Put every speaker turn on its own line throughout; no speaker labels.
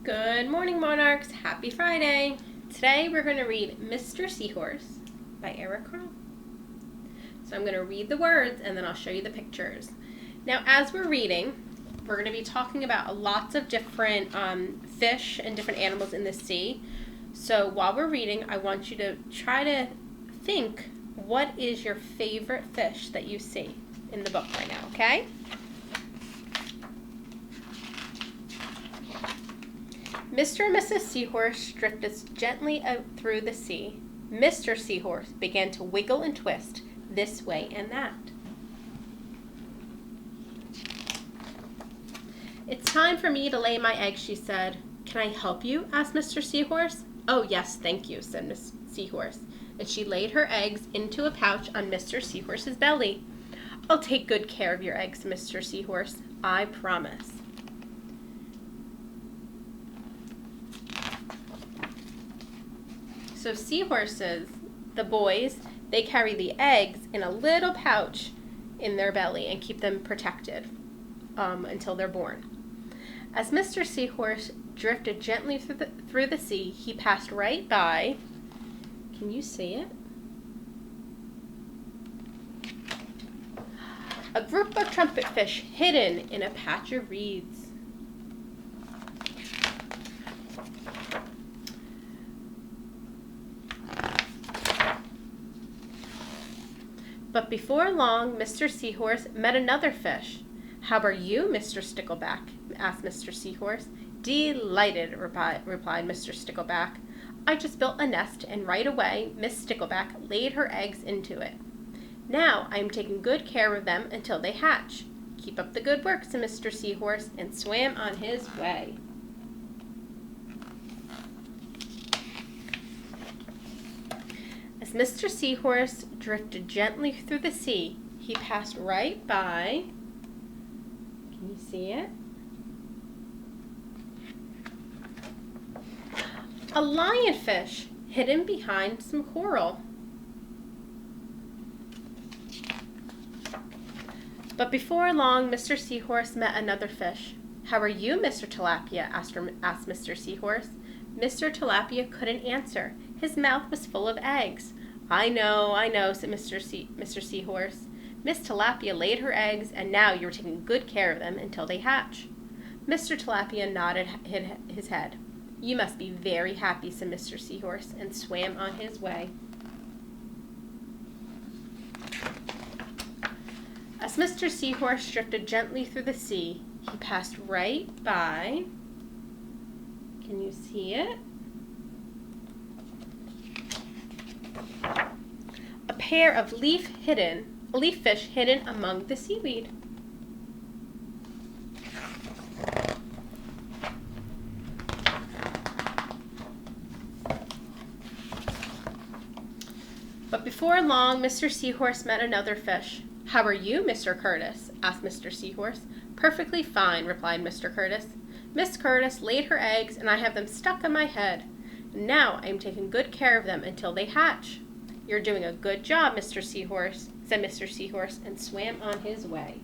Good morning, Monarchs. Happy Friday. Today we're going to read Mr. Seahorse by Carle. So I'm going to read the words and then I'll show you the pictures. Now, as we're reading, we're going to be talking about lots of different fish and different animals in the sea. So while we're reading, I want you to try to think, what is your favorite fish that you see in the book right now, okay? Mr. and Mrs. Seahorse drifted gently out through the sea. Mr. Seahorse began to wiggle and twist this way and that. "It's time for me to lay my eggs," she said. "Can I help you?" asked Mr. Seahorse. "Oh, yes, thank you," said Miss Seahorse, and she laid her eggs into a pouch on Mr. Seahorse's belly. "I'll take good care of your eggs, Mr. Seahorse. I promise." So seahorses, the boys, they carry the eggs in a little pouch in their belly and keep them protected until they're born. As Mr. Seahorse drifted gently through the sea, he passed right by, can you see it? A group of trumpetfish hidden in a patch of reeds. But before long, Mr. Seahorse met another fish. "How are you, Mr. Stickleback?" asked Mr. Seahorse. "Delighted," replied Mr. Stickleback. "I just built a nest, and right away Miss Stickleback laid her eggs into it. Now I am taking good care of them until they hatch. Keep up the good work," said Mr. Seahorse, and swam on his way. As Mr. Seahorse drifted gently through the sea, he passed right by, can you see it? A lionfish hidden behind some coral. But before long, Mr. Seahorse met another fish. "How are you, Mr. Tilapia?" asked Mr. Seahorse. Mr. Tilapia couldn't answer. His mouth was full of eggs. I know," said Mr. Seahorse. "Miss Tilapia laid her eggs, and now you're taking good care of them until they hatch." Mr. Tilapia nodded his head. "You must be very happy," said Mr. Seahorse, and swam on his way. As Mr. Seahorse drifted gently through the sea, he passed right by, can you see it? A pair of leaf fish hidden among the seaweed. But before long, Mr. Seahorse met another fish. "How are you, Mr. Curtis?" asked Mr. Seahorse. "Perfectly fine," replied Mr. Curtis. "Miss Curtis laid her eggs, and I have them stuck on my head. Now I am taking good care of them until they hatch." "You're doing a good job, Mr. Seahorse," said Mr. Seahorse, and swam on his way.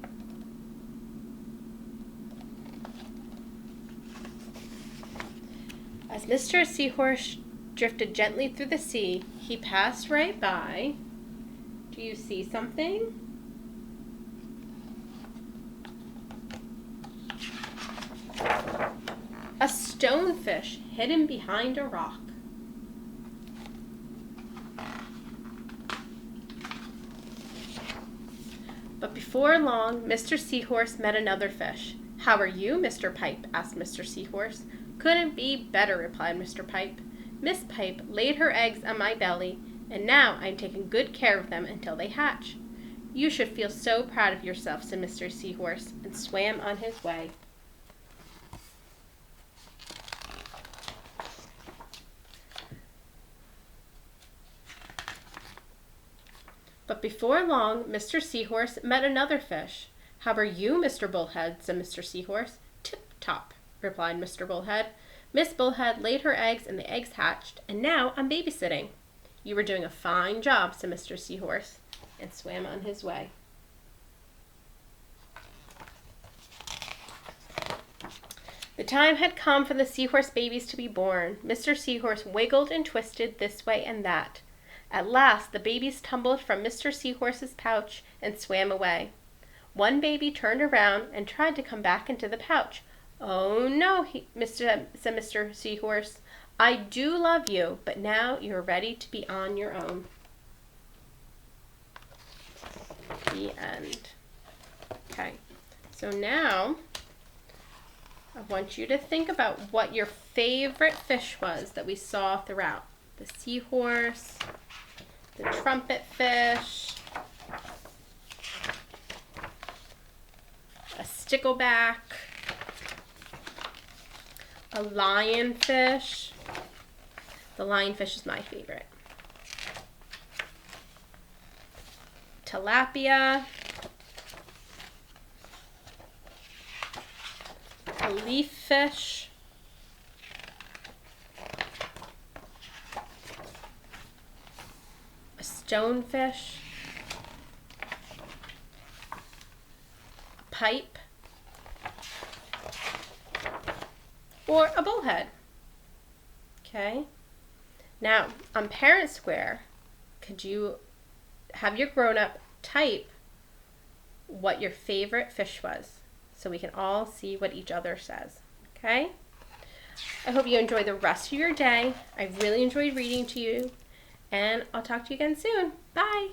As Mr. Seahorse drifted gently through the sea, he passed right by, do you see something? A stonefish hidden behind a rock. But before long, Mr. Seahorse met another fish. "How are you, Mr. Pipe?" asked Mr. Seahorse. "Couldn't be better," replied Mr. Pipe. "Miss Pipe laid her eggs on my belly, and now I'm taking good care of them until they hatch." "You should feel so proud of yourself," said Mr. Seahorse, and swam on his way. But before long, Mr. Seahorse met another fish. "How are you, Mr. Bullhead?" said Mr. Seahorse. "Tip-top," replied Mr. Bullhead. "Miss Bullhead laid her eggs, and the eggs hatched, and now I'm babysitting." "You were doing a fine job," said Mr. Seahorse, and swam on his way. The time had come for the Seahorse babies to be born. Mr. Seahorse wiggled and twisted this way and that. At last the babies tumbled from Mr. Seahorse's pouch and swam away. One baby turned around and tried to come back into the pouch. "Oh no," said Mr. Seahorse. "I do love you, but now you're ready to be on your own." The end. Okay, so now I want you to think about what your favorite fish was that we saw throughout. The seahorse, the trumpet fish, a stickleback, a lionfish. The lionfish is my favorite. Tilapia, a leaf fish, a stonefish, a pipe, or a bullhead. Okay. Now, on Parent Square, could you have your grown-up type what your favorite fish was so we can all see what each other says, okay? I hope you enjoy the rest of your day. I really enjoyed reading to you, and I'll talk to you again soon. Bye!